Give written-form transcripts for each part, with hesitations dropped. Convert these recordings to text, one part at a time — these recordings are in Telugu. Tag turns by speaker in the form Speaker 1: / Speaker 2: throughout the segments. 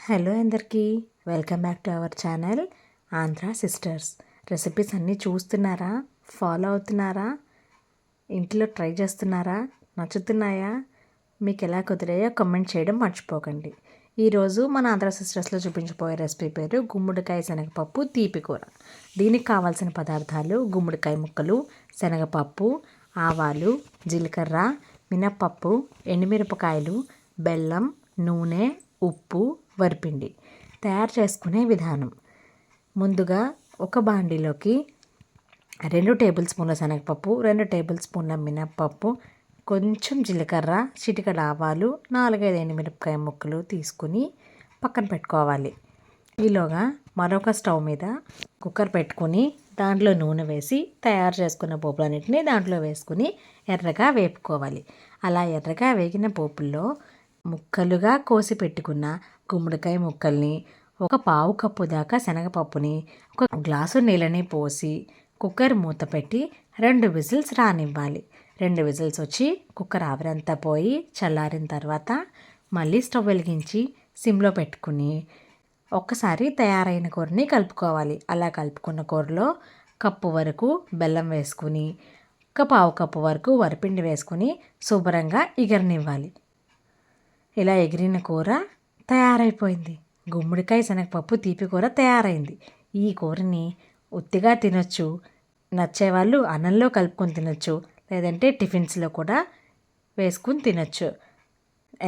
Speaker 1: హలో అందరికీ welcome back to our channel Andhra sisters. Recipes అన్నీ చూస్తున్నారా, ఫాలో అవుతున్నారా, ఇంట్లో ట్రై చేస్తున్నారా, నచ్చుతున్నాయా, మీకు ఎలా కుదిరాయో కమెంట్ చేయడం మర్చిపోకండి. ఈరోజు మన ఆంధ్ర సిస్టర్స్లో చూపించబోయే రెసిపీ పేరు గుమ్మడికాయ శనగపప్పు తీపి కూర. దీనికి కావాల్సిన పదార్థాలు: గుమ్మడికాయ ముక్కలు, శనగపప్పు, ఆవాలు, జీలకర్ర, మినప్పప్పు, ఎండుమిరపకాయలు, బెల్లం, నూనె, ఉప్పు, వరిపిండి. తయారు చేసుకునే విధానం: ముందుగా ఒక బాండీలోకి 2 టేబుల్ స్పూన్ల శనగపప్పు, 2 టేబుల్ స్పూన్ల మినప్పప్పు, కొంచెం జీలకర్ర, చిటికెడు ఆవాలు, 4-5 ఎండుమిరపకాయ ముక్కలు తీసుకుని పక్కన పెట్టుకోవాలి. ఈలోగా మరొక స్టవ్ మీద కుక్కర్ పెట్టుకుని దాంట్లో నూనె వేసి తయారు చేసుకున్న పోపులన్నింటినీ దాంట్లో వేసుకుని ఎర్రగా వేపుకోవాలి. అలా ఎర్రగా వేగిన పోపుల్లో ముక్కలుగా కోసి పెట్టుకున్న గుమ్మడికాయ ముక్కల్ని, ఒక పావు కప్పు దాకా శనగపప్పుని, ఒక గ్లాసు నీళ్ళని పోసి కుక్కర్ మూత పెట్టి 2 విజిల్స్ రానివ్వాలి. 2 విజిల్స్ వచ్చి కుక్కర్ ఆవిరంతా పోయి చల్లారిన తర్వాత మళ్ళీ స్టవ్ వెలిగించి సిమ్లో పెట్టుకుని ఒక్కసారి తయారైన కూరని కలుపుకోవాలి. అలా కలుపుకున్న కూరలో కప్పు వరకు బెల్లం వేసుకుని, ఒక పావు కప్పు వరకు వరిపిండి వేసుకుని శుభ్రంగా ఎగరనివ్వాలి. ఇలా ఎగిరిన కూర తయారైపోయింది. గుమ్మడికాయ శనగపప్పు తీపి కూర తయారైంది. ఈ కూరని ఉత్తిగా తినొచ్చు, నచ్చేవాళ్ళు అన్నంలో కలుపుకొని తినొచ్చు, లేదంటే టిఫిన్స్లో కూడా వేసుకుని తినొచ్చు.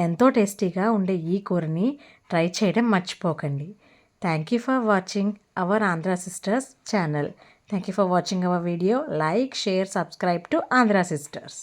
Speaker 1: ఎంతో టేస్టీగా ఉండే ఈ కూరని ట్రై చేయడం మర్చిపోకండి. Thank you for watching our Andhra sisters channel. Thank you for watching our video. Like, share, subscribe to Andhra sisters.